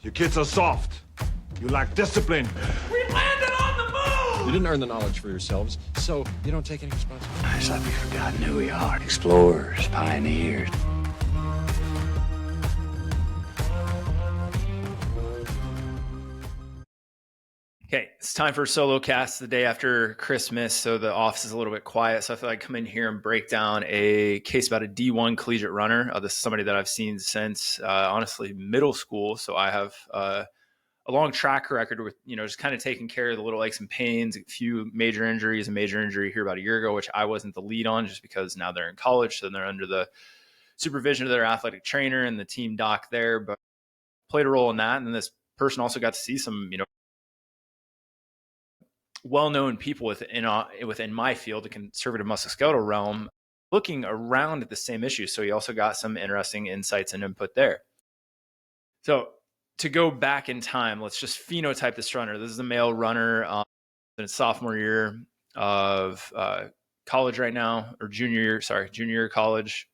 You kids are soft. You lack discipline. We landed on the moon! You didn't earn the knowledge for yourselves, so you don't take any responsibility. It's like we've forgotten who we are. Explorers, pioneers. Okay, it's time for a solo cast the day after Christmas, so the office is a little bit quiet. So I thought I'd come in here and break down a case about a D1 collegiate runner. This is somebody that I've seen since, honestly, middle school. So I have a long track record with, just kind of taking care of the little aches and pains, a few major injuries, a major injury here about a year ago, which I wasn't the lead on just because now they're in college. So they're under the supervision of their athletic trainer and the team doc there, but played a role in that. And then this person also got to see some, well-known people within my field, the conservative musculoskeletal realm, looking around at the same issue. So he also got some interesting insights and input there. So to go back in time, let's just phenotype this runner. This is a male runner in his sophomore year of college right now, or junior year of college.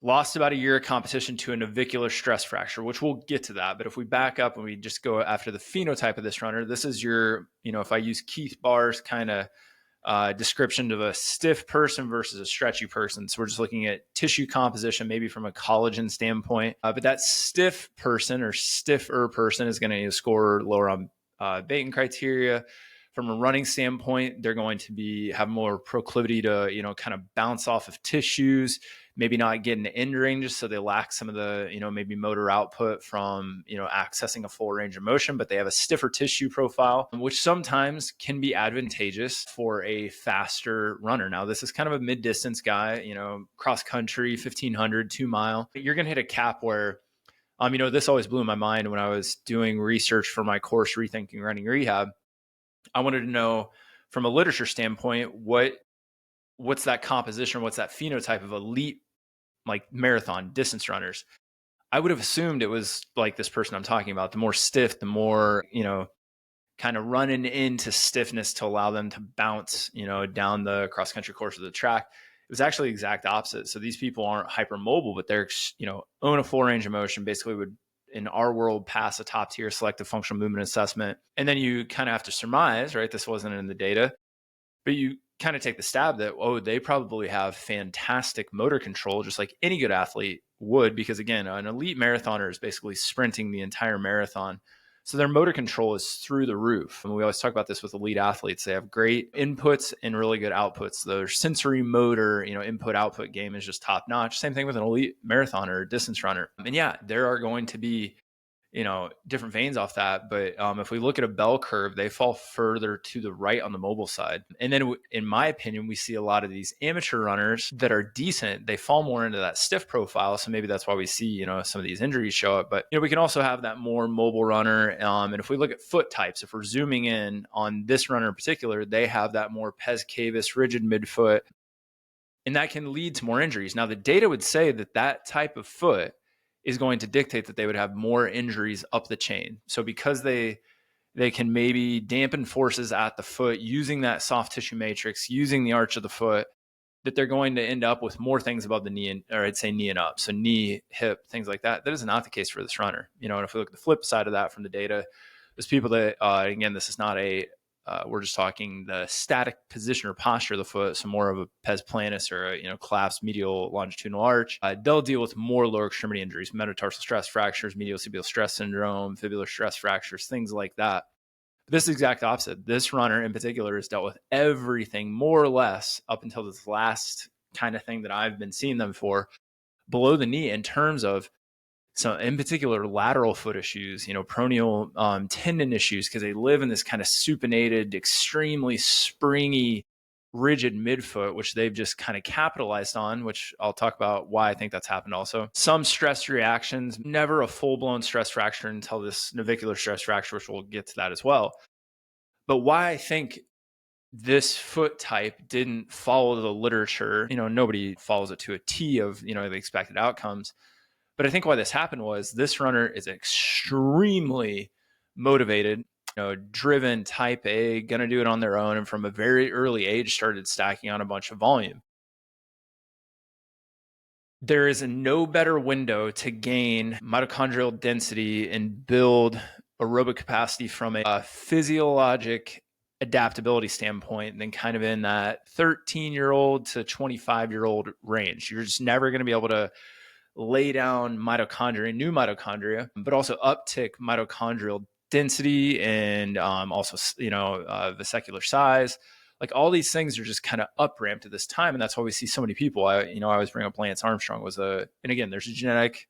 Lost about a year of competition to a navicular stress fracture, which we'll get to that. But if we back up and we just go after the phenotype of this runner, this is your, if I use Keith Barr's kind of description of a stiff person versus a stretchy person. So we're just looking at tissue composition, maybe from a collagen standpoint. But that stiff person or stiffer person is going to score lower on Baton criteria. From a running standpoint, they're going to have more proclivity to, kind of bounce off of tissues, maybe not get into end range, so they lack some of the, maybe motor output from, accessing a full range of motion, but they have a stiffer tissue profile, which sometimes can be advantageous for a faster runner. Now, this is kind of a mid-distance guy, cross country, 1,500, 2 mile. You're going to hit a cap where, this always blew my mind when I was doing research for my course, Rethinking Running Rehab. I wanted to know from a literature standpoint, what's that composition, what's that phenotype of elite, like marathon distance runners. I would have assumed it was like this person I'm talking about, the more stiff, the more, kind of running into stiffness to allow them to bounce, down the cross country course of the track. It was actually the exact opposite. So these people aren't hypermobile, but they're, own a full range of motion, basically would, in our world, pass a top tier selective functional movement assessment. And then you kind of have to surmise, right? This wasn't in the data, but you kind of take the stab that, they probably have fantastic motor control, just like any good athlete would, because again, an elite marathoner is basically sprinting the entire marathon. So their motor control is through the roof. And we always talk about this with elite athletes. They have great inputs and really good outputs. Their sensory motor, input output game is just top notch. Same thing with an elite marathoner or distance runner. And yeah, there are going to be, different veins off that. But if we look at a bell curve, they fall further to the right on the mobile side. And then in my opinion, we see a lot of these amateur runners that are decent. They fall more into that stiff profile. So maybe that's why we see, some of these injuries show up. But, we can also have that more mobile runner. And if we look at foot types, if we're zooming in on this runner in particular, they have that more pes cavus, rigid midfoot. And that can lead to more injuries. Now, the data would say that type of foot is going to dictate that they would have more injuries up the chain. So because they can maybe dampen forces at the foot using that soft tissue matrix, using the arch of the foot, that they're going to end up with more things above the knee, or I'd say knee and up. So knee, hip, things like that. That is not the case for this runner. And if we look at the flip side of that from the data, there's people that, again, this is not we're just talking the static position or posture of the foot. So more of a pes planus or a, collapsed medial longitudinal arch. They'll deal with more lower extremity injuries, metatarsal stress fractures, medial tibial stress syndrome, fibular stress fractures, things like that. But this is the exact opposite. This runner in particular has dealt with everything more or less up until this last kind of thing that I've been seeing them for below the knee in terms of, so in particular, lateral foot issues, peroneal tendon issues, because they live in this kind of supinated, extremely springy, rigid midfoot, which they've just kind of capitalized on, which I'll talk about why I think that's happened also. Some stress reactions, never a full-blown stress fracture until this navicular stress fracture, which we'll get to that as well. But why I think this foot type didn't follow the literature, nobody follows it to a T of, the expected outcomes. But I think why this happened was this runner is extremely motivated, driven, type A, going to do it on their own. And from a very early age, started stacking on a bunch of volume. there is no better window to gain mitochondrial density and build aerobic capacity from a physiologic adaptability standpoint than kind of in that 13-year-old to 25-year-old range. You're just never going to be able to lay down mitochondria, new mitochondria, but also uptick mitochondrial density and also, vesicular size. Like all these things are just kind of up ramped at this time. And that's why we see so many people. I always bring up Lance Armstrong and again, there's a genetic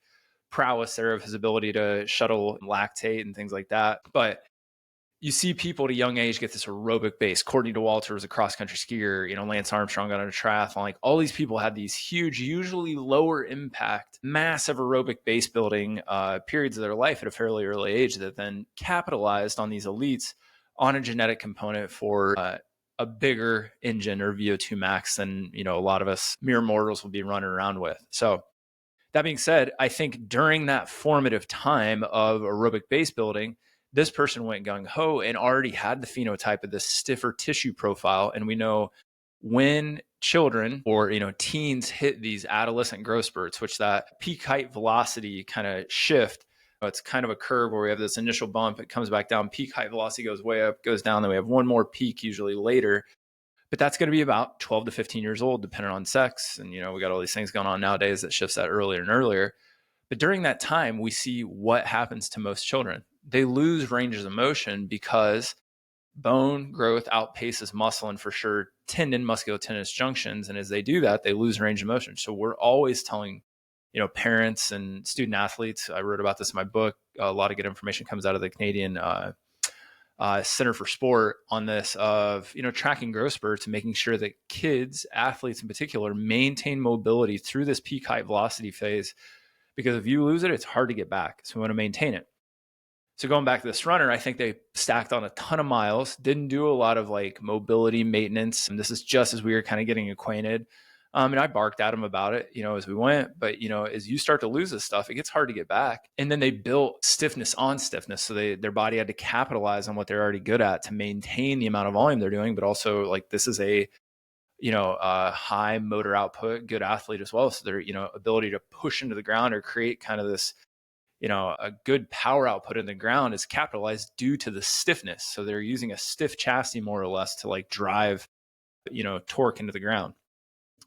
prowess there of his ability to shuttle lactate and things like that. But you see people at a young age get this aerobic base. Courtney DeWalter was a cross-country skier. Lance Armstrong got on a triathlon. Like all these people had these huge, usually lower impact, massive aerobic base building periods of their life at a fairly early age that then capitalized on these elites on a genetic component for a bigger engine or VO2 max than, a lot of us mere mortals will be running around with. So that being said, I think during that formative time of aerobic base building, this person went gung-ho and already had the phenotype of this stiffer tissue profile. And we know when children or, teens hit these adolescent growth spurts, which that peak height velocity kind of shift, it's kind of a curve where we have this initial bump, it comes back down, peak height velocity goes way up, goes down, then we have one more peak usually later. But that's going to be about 12 to 15 years old, depending on sex. And, we got all these things going on nowadays that shifts that earlier and earlier. But during that time, we see what happens to most children. They lose ranges of motion because bone growth outpaces muscle and for sure tendon, musculotendinous junctions. And as they do that, they lose range of motion. So we're always telling, parents and student athletes, I wrote about this in my book, a lot of good information comes out of the Canadian Center for Sport on this of, tracking growth spurts and making sure that kids, athletes in particular, maintain mobility through this peak height velocity phase. Because if you lose it, it's hard to get back. So we want to maintain it. So going back to this runner, I think they stacked on a ton of miles, didn't do a lot of like mobility maintenance. And this is just as we were kind of getting acquainted. And I barked at him about it, as we went. But, as you start to lose this stuff, it gets hard to get back. And then they built stiffness on stiffness. So their body had to capitalize on what they're already good at to maintain the amount of volume they're doing. But also like this is a high motor output, good athlete as well. So their, ability to push into the ground or create kind of this, a good power output in the ground is capitalized due to the stiffness. So they're using a stiff chassis more or less to like drive, torque into the ground.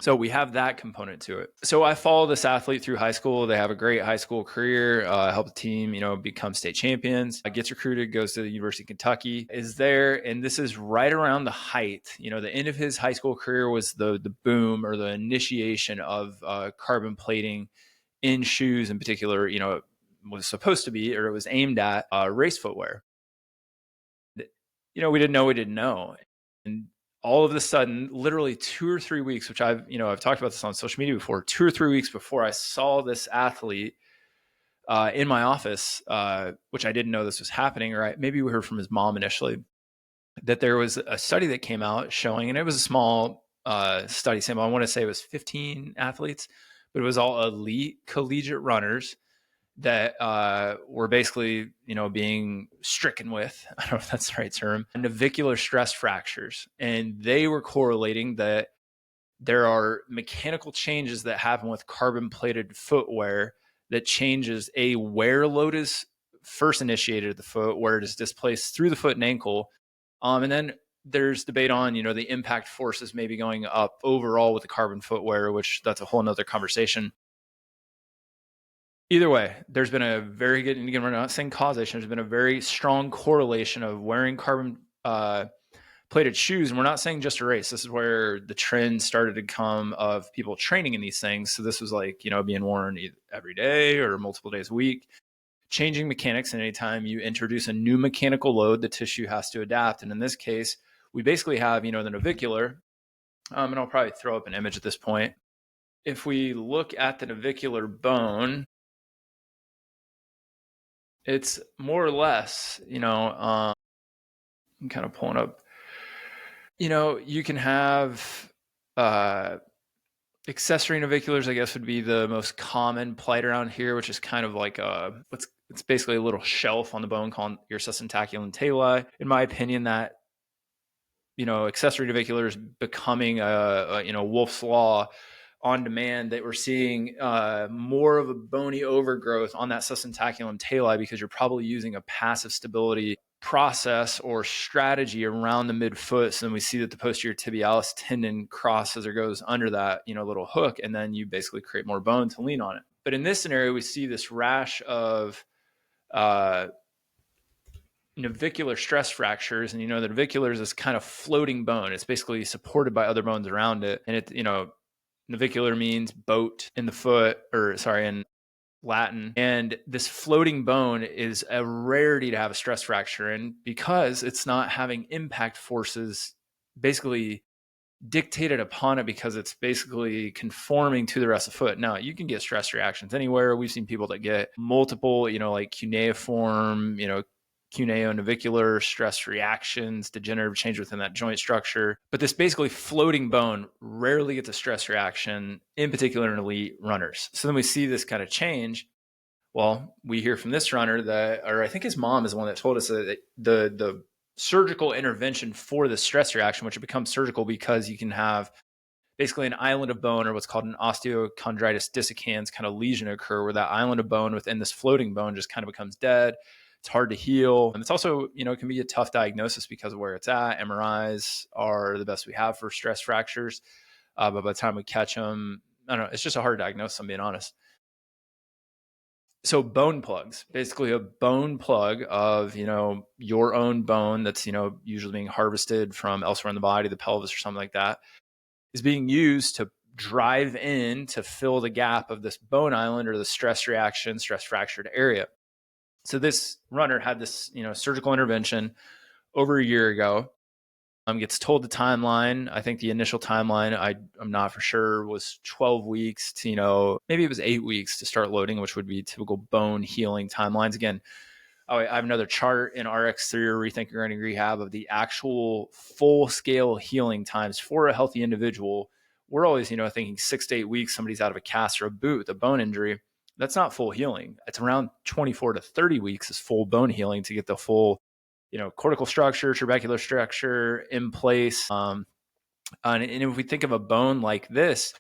So we have that component to it. So I follow this athlete through high school. They have a great high school career, help the team, become state champions, gets recruited, goes to the University of Kentucky, is there. And this is right around the height, the end of his high school career was the boom or the initiation of carbon plating in shoes in particular, was supposed to be, or it was aimed at race footwear. We didn't know. And all of a sudden, literally 2 or 3 weeks, which I've talked about this on social media before, 2 or 3 weeks before I saw this athlete in my office, which I didn't know this was happening, or maybe we heard from his mom initially, that there was a study that came out showing, and it was a small study sample. I want to say it was 15 athletes, but it was all elite collegiate runners that were basically, being stricken with, I don't know if that's the right term, navicular stress fractures. And they were correlating that there are mechanical changes that happen with carbon plated footwear that changes where load is first initiated at the foot, where it is displaced through the foot and ankle. And then there's debate on, the impact forces maybe going up overall with the carbon footwear, which that's a whole nother conversation. Either way, there's been a very good, and again, we're not saying causation, there's been a very strong correlation of wearing carbon plated shoes. And we're not saying just a race. This is where the trend started to come of people training in these things. So this was like, being worn every day or multiple days a week, changing mechanics. And anytime you introduce a new mechanical load, the tissue has to adapt. And in this case, we basically have, the navicular, and I'll probably throw up an image at this point. If we look at the navicular bone, it's more or less, I'm kind of pulling up, you can have accessory naviculars, I guess would be the most common plight around here, which is kind of like it's basically a little shelf on the bone called your sustentaculum tali. In my opinion, that, accessory navicular is becoming a Wolff's Law on demand that we're seeing more of a bony overgrowth on that sustentaculum tali because you're probably using a passive stability process or strategy around the midfoot. So then we see that the posterior tibialis tendon crosses or goes under that, little hook, and then you basically create more bone to lean on it. But in this scenario, we see this rash of navicular stress fractures. And, the navicular is this kind of floating bone. It's basically supported by other bones around it. And it, navicular means boat in the foot, in Latin. And this floating bone is a rarity to have a stress fracture in because it's not having impact forces basically dictated upon it, because it's basically conforming to the rest of the foot. Now, you can get stress reactions anywhere. We've seen people that get multiple, like cuneiform, cuneo-navicular stress reactions, degenerative change within that joint structure. But this basically floating bone rarely gets a stress reaction, in particular in elite runners. So then we see this kind of change. Well, we hear from this runner that, or I think his mom is the one that told us that the surgical intervention for the stress reaction, which it becomes surgical because you can have basically an island of bone, or what's called an osteochondritis dissecans kind of lesion occur, where that island of bone within this floating bone just kind of becomes dead. It's hard to heal. And it's also, it can be a tough diagnosis because of where it's at. MRIs are the best we have for stress fractures. But by the time we catch them, I don't know, it's just a hard diagnosis, I'm being honest. So bone plugs, basically a bone plug of, your own bone that's, usually being harvested from elsewhere in the body, the pelvis or something like that, is being used to drive in to fill the gap of this bone island or the stress reaction, stress fractured area. So this runner had this, surgical intervention over a year ago. Gets told the timeline. I think the initial timeline, I'm not for sure, was 12 weeks to, maybe it was 8 weeks to start loading, which would be typical bone healing timelines. Again, I have another chart in RX3 or Rethinking Running Rehab of the actual full scale healing times for a healthy individual. We're always, thinking 6 to 8 weeks, somebody's out of a cast or a boot with a bone injury. That's not full healing. It's around 24 to 30 weeks is full bone healing to get the full, cortical structure, trabecular structure in place. And if we think of a bone like this,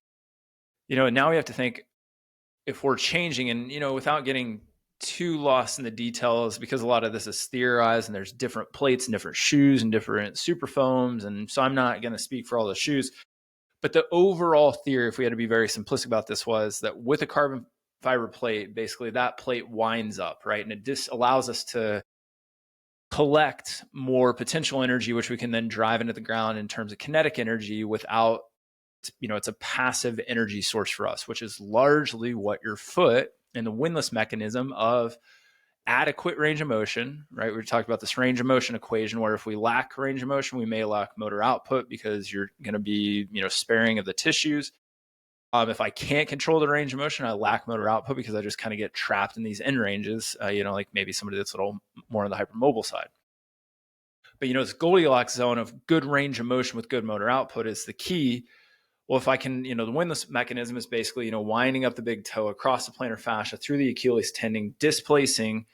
now we have to think, if we're changing and, without getting too lost in the details, because a lot of this is theorized and there's different plates and different shoes and different super foams. And so I'm not going to speak for all the shoes, but the overall theory, if we had to be very simplistic about this, was that with a carbon fiber plate, basically that plate winds up, right? And it just allows us to collect more potential energy, which we can then drive into the ground in terms of kinetic energy without, it's a passive energy source for us, which is largely what your foot and the windlass mechanism of adequate range of motion, right? We talked about this range of motion equation, where if we lack range of motion, we may lack motor output because you're going to be, sparing of the tissues. If I can't control the range of motion, I lack motor output because I just kind of get trapped in these end ranges, like maybe somebody that's a little more on the hypermobile side. But, this Goldilocks zone of good range of motion with good motor output is the key. Well, if I can, the windlass mechanism is basically, winding up the big toe across the plantar fascia through the Achilles tendon, displacing,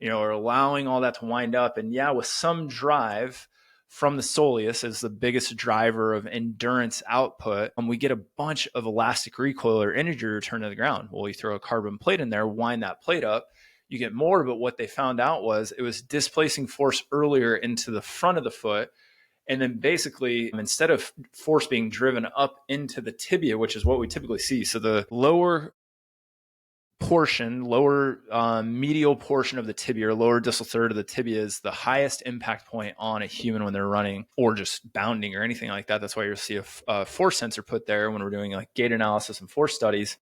or allowing all that to wind up. And yeah, with some drive from the soleus as the biggest driver of endurance output, we get a bunch of elastic recoil or energy return to the ground. Well, you throw a carbon plate in there, wind that plate up, you get more. But what they found out was it was displacing force earlier into the front of the foot. And then basically, instead of force being driven up into the tibia, which is what we typically see, so the lower medial portion of the tibia, or lower distal third of the tibia, is the highest impact point on a human when they're running or just bounding or anything like that. That's why you'll see a force sensor put there when we're doing like gait analysis and force studies.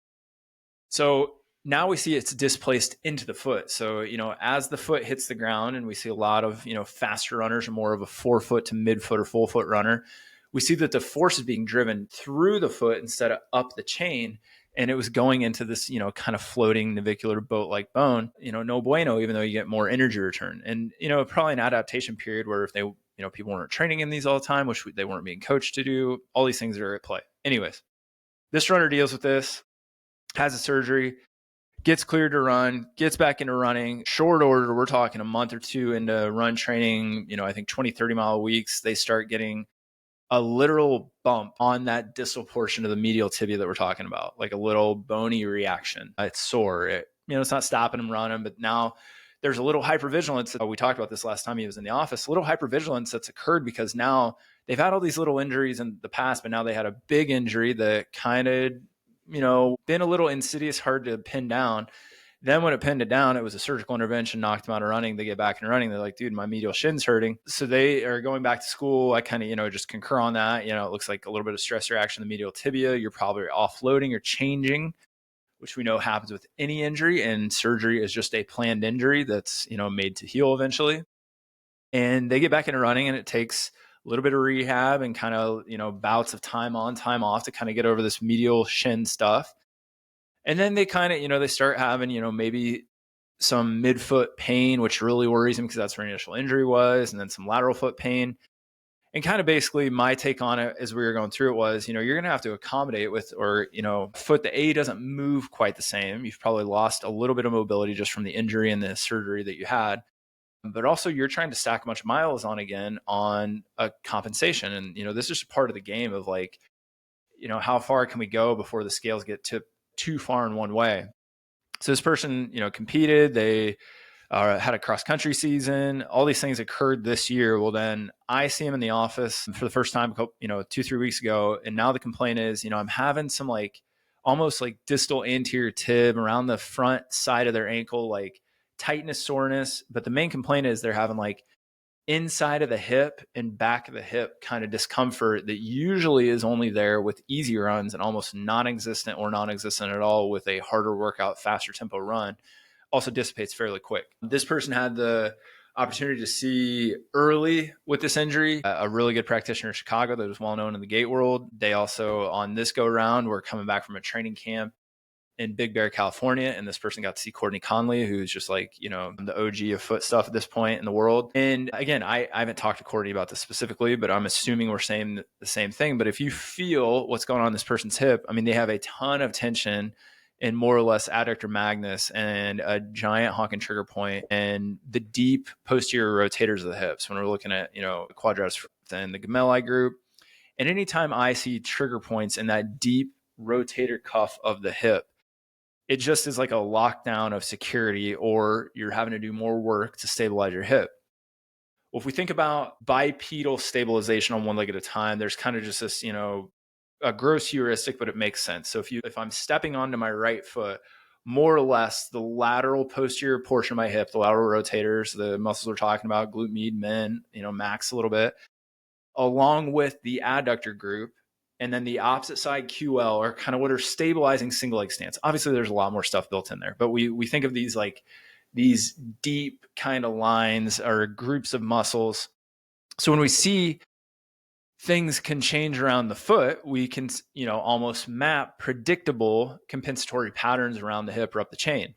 So now we see it's displaced into the foot. So, as the foot hits the ground, and we see a lot of, faster runners or more of a forefoot to midfoot or full foot runner, we see that the force is being driven through the foot instead of up the chain. And it was going into this, kind of floating navicular boat-like bone, no bueno, even though you get more energy return. And, probably an adaptation period where if they, people weren't training in these all the time, which they weren't being coached to do, all these things are at play. Anyways, this runner deals with this, has a surgery, gets cleared to run, gets back into running. Short order, we're talking a month or two into run training, I think 20, 30 mile weeks, they start getting a literal bump on that distal portion of the medial tibia that we're talking about, like a little bony reaction. It's sore. It's not stopping him running, but now there's a little hypervigilance. We talked about this last time he was in the office, a little hypervigilance that's occurred because now they've had all these little injuries in the past, but now they had a big injury that kind of, been a little insidious, hard to pin down. Then when it pinned it down, it was a surgical intervention, knocked them out of running. They get back and running. They're like, dude, my medial shin's hurting. So they are going back to school. I kind of, just concur on that. It looks like a little bit of stress reaction in the medial tibia. You're probably offloading or changing, which we know happens with any injury. And surgery is just a planned injury that's, made to heal eventually. And they get back into running, and it takes a little bit of rehab and kind of, bouts of time on, time off to kind of get over this medial shin stuff. And then they kind of, they start having, maybe some midfoot pain, which really worries them because that's where initial injury was, and then some lateral foot pain. And kind of basically my take on it as we were going through it was, you're going to have to accommodate with, or, foot that A doesn't move quite the same. You've probably lost a little bit of mobility just from the injury and the surgery that you had. But also you're trying to stack a bunch of miles on again on a compensation. And, this is just part of the game of like, how far can we go before the scales get tipped too far in one way. So this person, competed, they had a cross country season, all these things occurred this year. Well, then I see him in the office for the first time, 2-3 weeks ago. And now the complaint is, I'm having some like almost like distal anterior tib around the front side of their ankle, like tightness, soreness. But the main complaint is they're having like inside of the hip and back of the hip kind of discomfort that usually is only there with easy runs and almost non-existent or non-existent at all with a harder workout, faster tempo run. Also dissipates fairly quick. This person had the opportunity to see early with this injury a really good practitioner in Chicago that was well known in the gait world. They also, on this go round, were coming back from a training camp in Big Bear, California. And this person got to see Courtney Conley, who's just like, the OG of foot stuff at this point in the world. And again, I haven't talked to Courtney about this specifically, but I'm assuming we're saying the same thing. But if you feel what's going on in this person's hip, they have a ton of tension in more or less adductor magnus and a giant honking trigger point and the deep posterior rotators of the hips when we're looking at, quadratus and the gemelli group. And anytime I see trigger points in that deep rotator cuff of the hip, it just is like a lockdown of security, or you're having to do more work to stabilize your hip. Well, if we think about bipedal stabilization on one leg at a time, there's kind of just this, a gross heuristic, but it makes sense. So if I'm stepping onto my right foot, more or less the lateral posterior portion of my hip, the lateral rotators, the muscles we're talking about, glute med, men, max a little bit, along with the adductor group, and then the opposite side QL are kind of what are stabilizing single leg stance. Obviously, there's a lot more stuff built in there, but we think of these like these deep kind of lines or groups of muscles. So when we see things can change around the foot, we can, almost map predictable compensatory patterns around the hip or up the chain.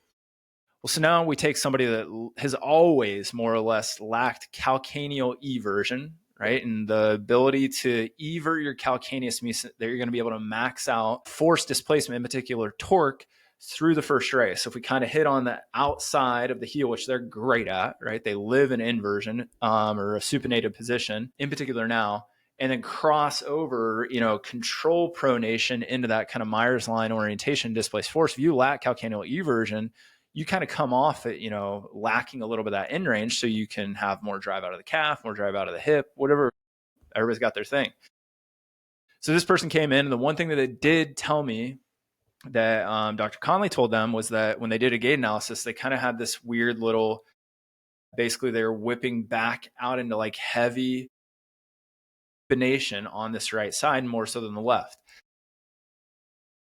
Well, so now we take somebody that has always more or less lacked calcaneal eversion, right? And the ability to evert your calcaneus means that you're going to be able to max out force displacement, in particular torque, through the first race. So if we kind of hit on the outside of the heel, which they're great at, right? They live in inversion or a supinated position, in particular now, and then cross over, control pronation into that kind of Myers line orientation, displaced force. If you lack calcaneal eversion, you kind of come off it, lacking a little bit of that end range, so you can have more drive out of the calf, more drive out of the hip, whatever. Everybody's got their thing. So this person came in, and the one thing that it did tell me that Dr. Conley told them was that when they did a gait analysis, they kind of had this weird little, basically they were whipping back out into like heavy supination on this right side, more so than the left.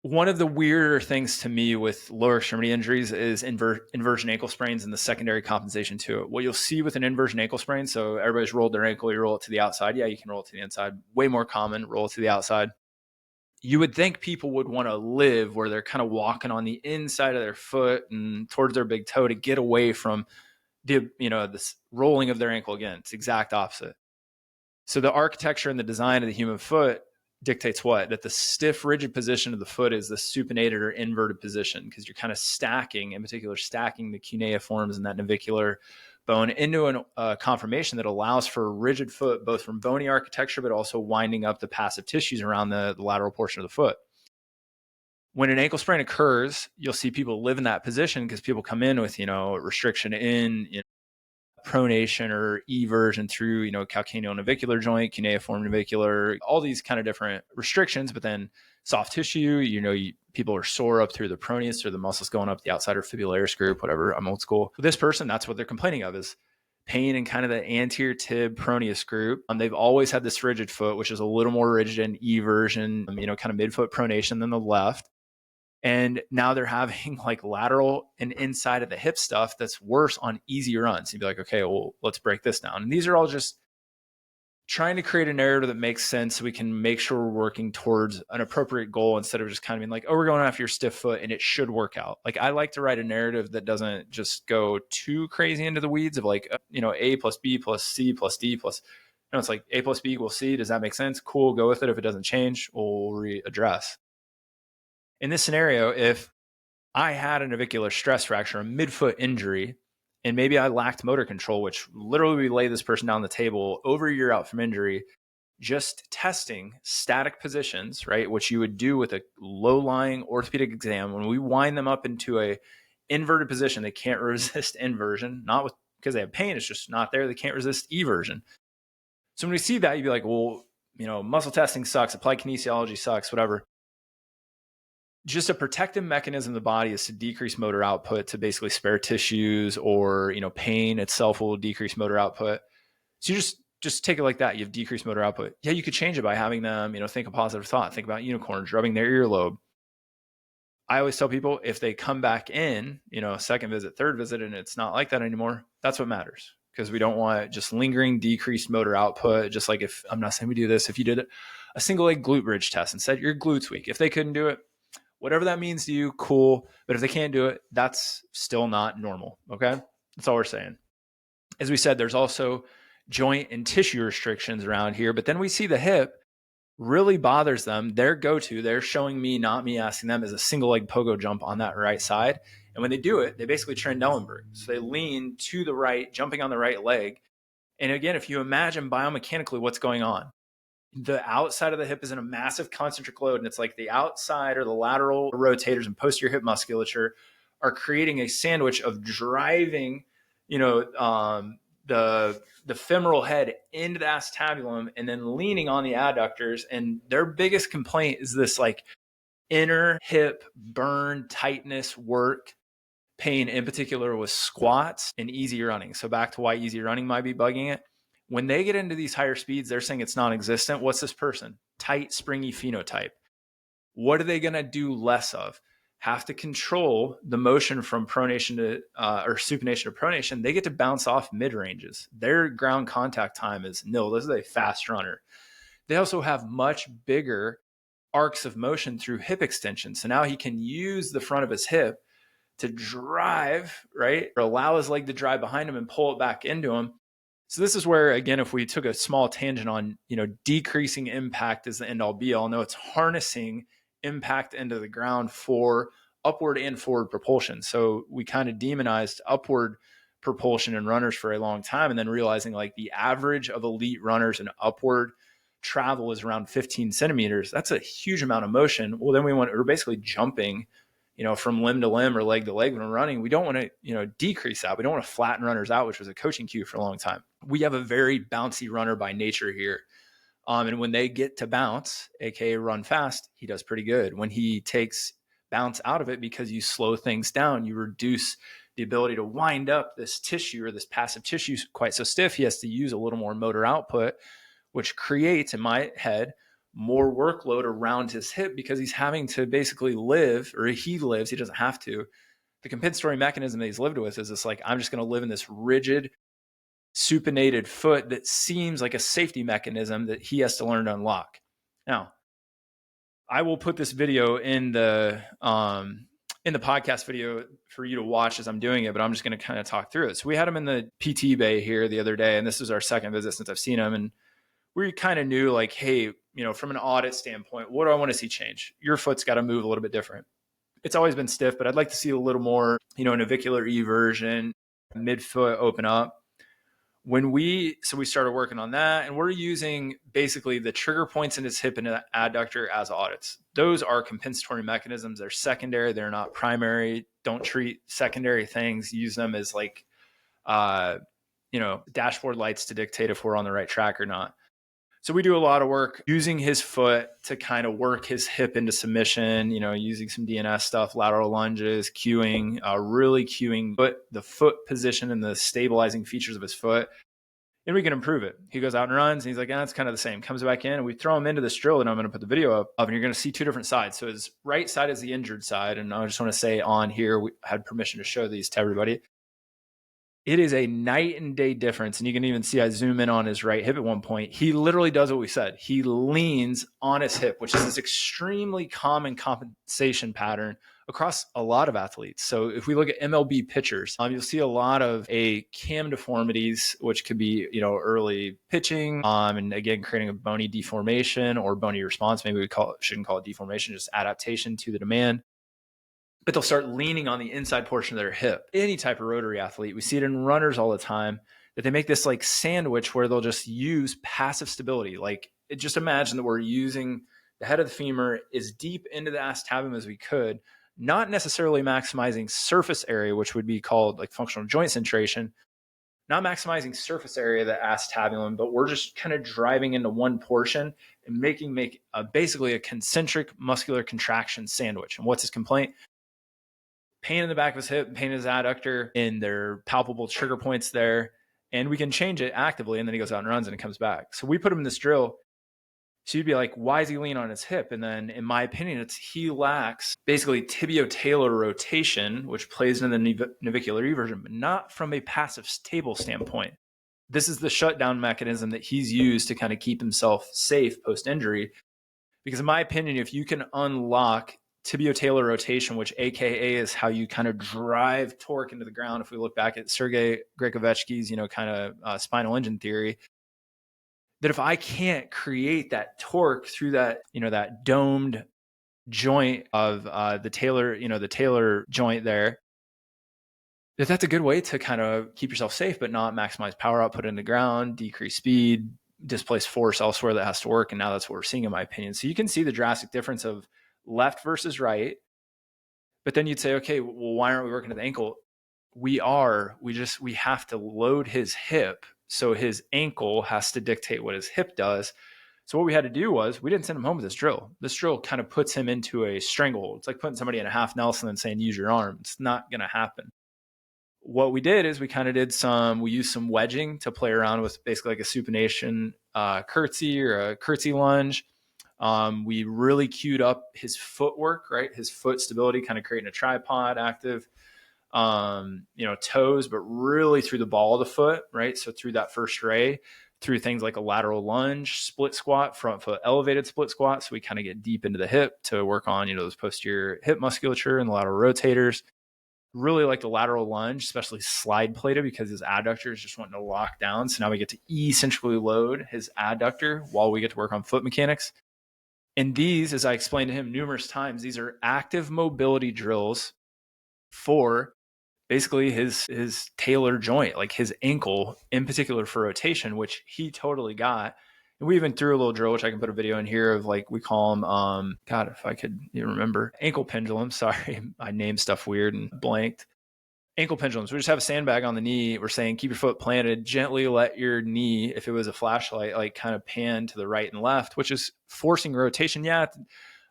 One of the weirder things to me with lower extremity injuries is inversion ankle sprains and the secondary compensation to it. What you'll see with an inversion ankle sprain, so everybody's rolled their ankle, you roll it to the outside. Yeah, you can roll it to the inside. Way more common, roll it to the outside. You would think people would want to live where they're kind of walking on the inside of their foot and towards their big toe to get away from this rolling of their ankle again. It's the exact opposite. So the architecture and the design of the human foot dictates what? That the stiff, rigid position of the foot is the supinated or inverted position, because you're kind of stacking, in particular, stacking the cuneiforms and that navicular bone into a conformation that allows for a rigid foot, both from bony architecture, but also winding up the passive tissues around the lateral portion of the foot. When an ankle sprain occurs, you'll see people live in that position because people come in with, restriction in pronation or eversion through, calcaneal navicular joint, cuneiform navicular, all these kind of different restrictions. But then soft tissue, people are sore up through the proneus or the muscles going up the outside or fibularis group, whatever. I'm old school. For this person, that's what they're complaining of is pain in kind of the anterior tib proneus group. They've always had this rigid foot, which is a little more rigid in eversion, kind of midfoot pronation than the left. And now they're having like lateral and inside of the hip stuff that's worse on easy runs. You'd be like, okay, well, let's break this down. And these are all just trying to create a narrative that makes sense so we can make sure we're working towards an appropriate goal instead of just kind of being like, oh, we're going after your stiff foot and it should work out. Like I like to write a narrative that doesn't just go too crazy into the weeds of like, A plus B plus C plus D plus, it's like A plus B equals C. Does that make sense? Cool. Go with it. If it doesn't change, we'll readdress. In this scenario, if I had a navicular stress fracture, a midfoot injury, and maybe I lacked motor control, which literally we lay this person down the table over a year out from injury, just testing static positions, right? Which you would do with a low-lying orthopedic exam. When we wind them up into a inverted position, they can't resist inversion, not because they have pain, it's just not there. They can't resist eversion. So when we see that, you'd be like, well, muscle testing sucks, applied kinesiology sucks, whatever. Just a protective mechanism of the body is to decrease motor output to basically spare tissues, or, pain itself will decrease motor output. So you just take it like that. You have decreased motor output. Yeah, you could change it by having them, think a positive thought, think about unicorns, rubbing their earlobe. I always tell people if they come back in, second visit, third visit, and it's not like that anymore, that's what matters. Because we don't want just lingering decreased motor output. Just like if, I'm not saying we do this, if you did a single leg glute bridge test and said your glute's weak, if they couldn't do it, whatever that means to you, cool. But if they can't do it, that's still not normal. Okay. That's all we're saying. As we said, there's also joint and tissue restrictions around here, but then we see the hip really bothers them. Their go-to, they're showing me, not me asking them, is a single leg pogo jump on that right side. And when they do it, they basically Trendelenburg. So they lean to the right, jumping on the right leg. And again, if you imagine biomechanically what's going on, the outside of the hip is in a massive concentric load, and it's like the outside or the lateral rotators and posterior hip musculature are creating a sandwich of driving, the femoral head into the acetabulum and then leaning on the adductors. And their biggest complaint is this like inner hip burn, tightness, work, pain, in particular with squats and easy running. So back to why easy running might be bugging it. When they get into these higher speeds, they're saying it's non-existent. What's this person? Tight, springy phenotype. What are they going to do less of? Have to control the motion from pronation to or supination to pronation. They get to bounce off mid-ranges. Their ground contact time is nil. This is a fast runner. They also have much bigger arcs of motion through hip extension. So now he can use the front of his hip to drive, right? Or allow his leg to drive behind him and pull it back into him. So this is where, again, if we took a small tangent on, decreasing impact is the end all be all. No, it's harnessing impact into the ground for upward and forward propulsion. So we kind of demonized upward propulsion in runners for a long time, and then realizing like the average of elite runners in upward travel is around 15 centimeters. That's a huge amount of motion. Well, then we're basically jumping, from limb to limb or leg to leg when we're running. We don't want to, decrease that. We don't want to flatten runners out, which was a coaching cue for a long time. We have a very bouncy runner by nature here. And when they get to bounce, AKA run fast, he does pretty good. When he takes bounce out of it, because you slow things down, you reduce the ability to wind up this tissue or this passive tissue quite so stiff. He has to use a little more motor output, which creates, in my head, more workload around his hip because he's having to basically live, or he doesn't have to. The compensatory mechanism that he's lived with is this like, I'm just going to live in this rigid, supinated foot that seems like a safety mechanism that he has to learn to unlock. Now, I will put this video in the podcast video for you to watch as I'm doing it, but I'm just going to kind of talk through it. So we had him in the PT bay here the other day, and this is our second visit since I've seen him. And we kind of knew like, hey, from an audit standpoint, what do I want to see change? Your foot's got to move a little bit different. It's always been stiff, but I'd like to see a little more, navicular eversion. midfoot open up. We started working on that, and we're using basically the trigger points in his hip and adductor as audits. Those are compensatory mechanisms. They're secondary. They're not primary. Don't treat secondary things. Use them as like, dashboard lights to dictate if we're on the right track or not. So we do a lot of work using his foot to kind of work his hip into submission, using some DNS stuff, lateral lunges, cueing, really cueing the foot position and the stabilizing features of his foot. And we can improve it. He goes out and runs and he's like, it's kind of the same. Comes back in and we throw him into this drill that I'm going to put the video up of, and you're going to see two different sides. So his right side is the injured side. And I just want to say on here, we had permission to show these to everybody. It is a night and day difference. And you can even see, I zoom in on his right hip at one point. He literally does what we said. He leans on his hip, which is this extremely common compensation pattern across a lot of athletes. So if we look at MLB pitchers, you'll see a lot of cam deformities, which could be, early pitching, and again, creating a bony deformation or bony response. Maybe shouldn't call it deformation, just adaptation to the demand. But they'll start leaning on the inside portion of their hip. Any type of rotary athlete, we see it in runners all the time, that they make this like sandwich where they'll just use passive stability. Like, just imagine that we're using the head of the femur as deep into the acetabulum as we could, not necessarily maximizing surface area, which would be called like functional joint centration, not maximizing surface area of the acetabulum, but we're just kind of driving into one portion and make basically a concentric muscular contraction sandwich. And what's his complaint? Pain in the back of his hip, pain in his adductor, and there are palpable trigger points there. And we can change it actively. And then he goes out and runs and it comes back. So we put him in this drill. So you'd be like, why is he leaning on his hip? And then in my opinion, he lacks basically tibiotalar rotation, which plays in the navicular eversion, but not from a passive stable standpoint. This is the shutdown mechanism that he's used to kind of keep himself safe post-injury. Because in my opinion, if you can unlock tibiotalar rotation, which AKA is how you kind of drive torque into the ground. If we look back at Sergei Gregovetsky's, spinal engine theory, that if I can't create that torque through that, that domed joint of the talar joint there, that's a good way to kind of keep yourself safe, but not maximize power output in the ground, decrease speed, displace force elsewhere that has to work. And now that's what we're seeing, in my opinion. So you can see the drastic difference of left versus right. But then you'd say, okay, well, why aren't we working at the ankle? We have to load his hip. So his ankle has to dictate what his hip does. So what we had to do was we didn't send him home with this drill. This drill kind of puts him into a stranglehold. It's like putting somebody in a half Nelson and saying, use your arm. It's not going to happen. What we did is we used some wedging to play around with basically like a supination curtsy or a curtsy lunge. We really queued up his footwork, right? His foot stability, kind of creating a tripod active, toes, but really through the ball of the foot, right? So through that first ray, through things like a lateral lunge, split squat, front foot elevated split squat. So we kind of get deep into the hip to work on, those posterior hip musculature and the lateral rotators. Really like the lateral lunge, especially slide plated, because his adductor is just wanting to lock down. So now we get to eccentrically load his adductor while we get to work on foot mechanics. And these, as I explained to him numerous times, these are active mobility drills for basically his talar joint, like his ankle in particular for rotation, which he totally got. And we even threw a little drill, which I can put a video in here of, like, we call them, God, if I could even remember, ankle pendulums. Sorry, I named stuff weird and blanked. Ankle pendulums. We just have a sandbag on the knee. We're saying keep your foot planted, gently let your knee, if it was a flashlight, like kind of pan to the right and left, which is forcing rotation. Yeah,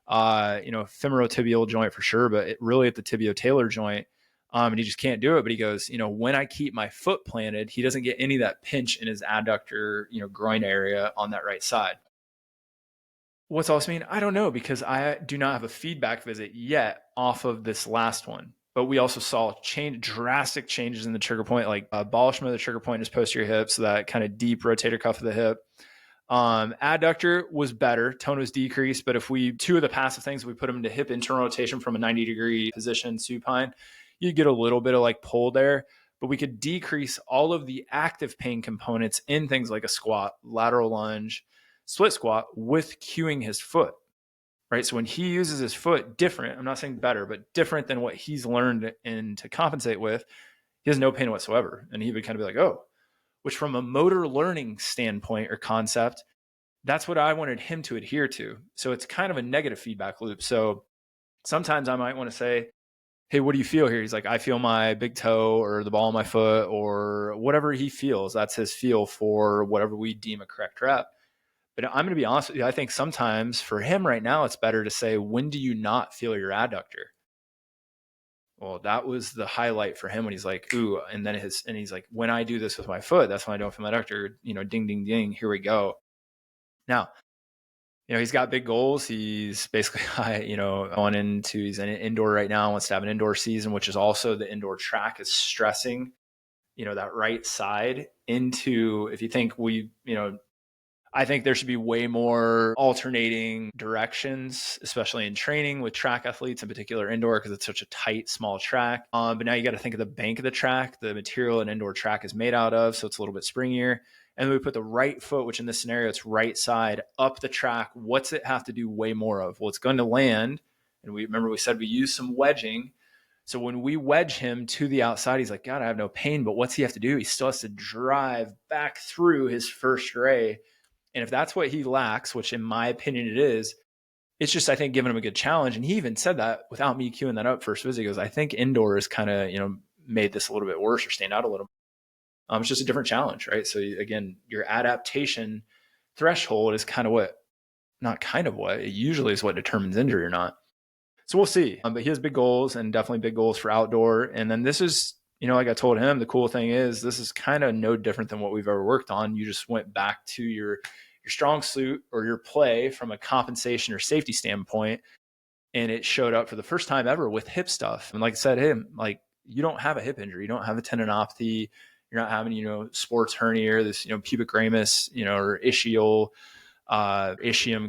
femorotibial joint for sure, but it really at the tibiotalar joint. And he just can't do it. But he goes, when I keep my foot planted, he doesn't get any of that pinch in his adductor, groin area on that right side. What's also mean? I don't know, because I do not have a feedback visit yet off of this last one. But we also saw drastic changes in the trigger point, like abolishment of the trigger point in his posterior hip, so that kind of deep rotator cuff of the hip. Adductor was better, tone was decreased, but if two of the passive things, we put him into hip internal rotation from a 90-degree position supine, you get a little bit of like pull there, but we could decrease all of the active pain components in things like a squat, lateral lunge, split squat with cueing his foot. Right. So when he uses his foot different, I'm not saying better, but different than what he's learned and to compensate with, he has no pain whatsoever. And he would kind of be like, oh, which from a motor learning standpoint or concept, that's what I wanted him to adhere to. So it's kind of a negative feedback loop. So sometimes I might want to say, hey, what do you feel here? He's like, I feel my big toe or the ball of my foot or whatever he feels. That's his feel for whatever we deem a correct rep. But I'm going to be honest with you. I think sometimes for him right now, it's better to say, when do you not feel your adductor? Well, that was the highlight for him when he's like, ooh, and then he's like, when I do this with my foot, that's when I don't feel my adductor, ding, ding, ding, here we go. Now, he's got big goals. He's basically, he's in indoor right now, wants to have an indoor season, which is also the indoor track is stressing, that right side into, if you think I think there should be way more alternating directions, especially in training with track athletes, in particular indoor, because it's such a tight, small track. But now you got to think of the bank of the track, the material an indoor track is made out of, so it's a little bit springier. And then we put the right foot, which in this scenario, it's right side, up the track. What's it have to do way more of? Well, it's going to land. And we said we use some wedging. So when we wedge him to the outside, he's like, God, I have no pain. But what's he have to do? He still has to drive back through his first ray. And if that's what he lacks, which in my opinion it is, it's just, I think, giving him a good challenge. And he even said that without me queuing that up first visit. He goes, I think indoor is kind of, made this a little bit worse or stand out a little. It's just a different challenge, right? So again, your adaptation threshold is it usually is what determines injury or not. So we'll see. But he has big goals and definitely big goals for outdoor. And then this is, like I told him, the cool thing is this is kind of no different than what we've ever worked on. You just went back to your strong suit or your play from a compensation or safety standpoint. And it showed up for the first time ever with hip stuff. And like I said, you don't have a hip injury. You don't have a tendinopathy. You're not having, sports hernia, this, pubic ramus, or ischium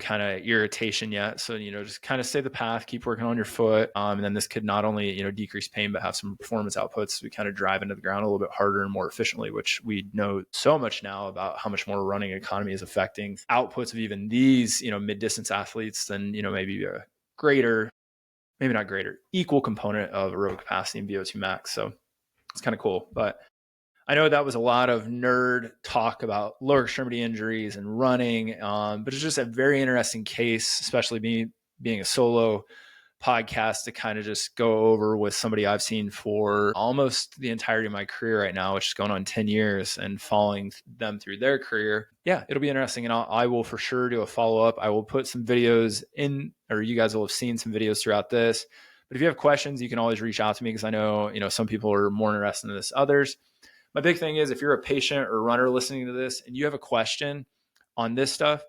kind of irritation yet. So, just kind of stay the path, keep working on your foot. And then this could not only, decrease pain, but have some performance outputs. We kind of drive into the ground a little bit harder and more efficiently, which we know so much now about how much more running economy is affecting outputs of even these, mid-distance athletes than, maybe a equal component of aerobic capacity and VO2 max. So it's kind of cool. But I know that was a lot of nerd talk about lower extremity injuries and running, but it's just a very interesting case, especially me being a solo podcast, to kind of just go over with somebody I've seen for almost the entirety of my career right now, which is going on 10 years, and following them through their career. Yeah, it'll be interesting. And I will for sure do a follow-up. I will put some videos in, or you guys will have seen some videos throughout this. But if you have questions, you can always reach out to me, because I know, some people are more interested in this than others. My big thing is, if you're a patient or runner listening to this and you have a question on this stuff,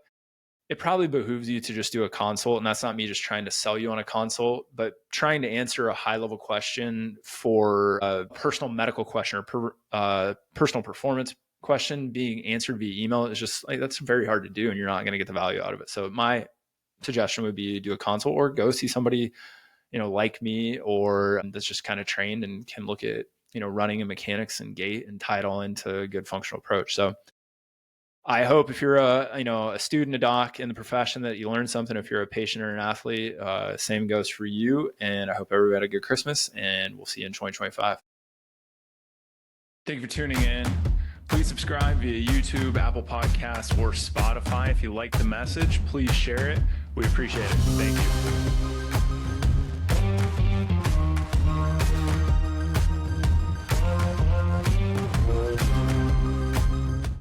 it probably behooves you to just do a consult. And that's not me just trying to sell you on a consult, but trying to answer a high level question for a personal medical question or personal performance question being answered via email is just that's very hard to do, and you're not going to get the value out of it. So my suggestion would be do a consult or go see somebody, like me, or that's just kind of trained and can look at, running and mechanics and gait and tie it all into a good functional approach. So I hope if you're a student, a doc in the profession, that you learn something. If you're a patient or an athlete, same goes for you. And I hope everybody had a good Christmas, and we'll see you in 2025. Thank you for tuning in. Please subscribe via YouTube, Apple Podcasts, or Spotify. If you like the message, please share it. We appreciate it. Thank you.